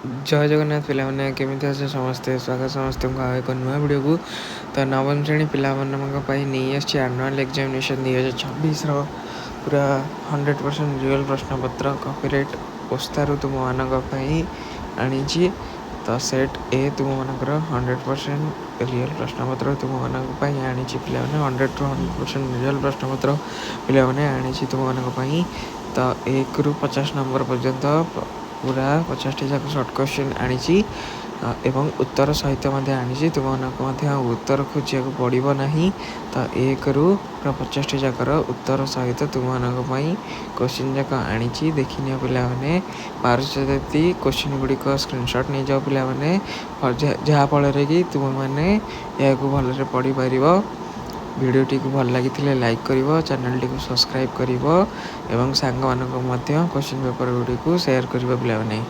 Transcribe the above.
जय जगन्नाथ पिलाने केमिति अच्छे समस्ते स्वागत समस्त एक नुआ वीडियो को तो नवम श्रेणी पिला नहीं आसी आनुआल एग्जामिनेशन 2026 पूरा 100% रियल प्रश्नपत्र कॉपीराइट ओस्तारू तुम मानी आनी तो सेट ए तुम मनकर 100% रियल प्रश्नपत्र तुम मानी आनी पिला 100% रियल प्रश्नपत्र पिला आनी तुम मानी तो 1 ରୁ 50 नंबर पर्यंत पूरा 50 जाक सर्ट क्वेश्चन आनी एवं उत्तर सहित आनी तुम उत्तर खोजा पड़ो ना तो 1 ରୁ 50 जाकर उत्तर सहित तुम क्वेश्चन जाक आनी देखनी पाने पारदी क्वेश्चन गुड़िक स्क्रीनशॉट नहीं जाओ पाने जहाँफल कि तुम मैंने यह भल पढ़ी पार वीडियोटी को भल लगी लाइक कर चैनल टी को सब्सक्राइब कर सांग मान क्वेश्चन पेपर गुड़ी को शेयर कर पे।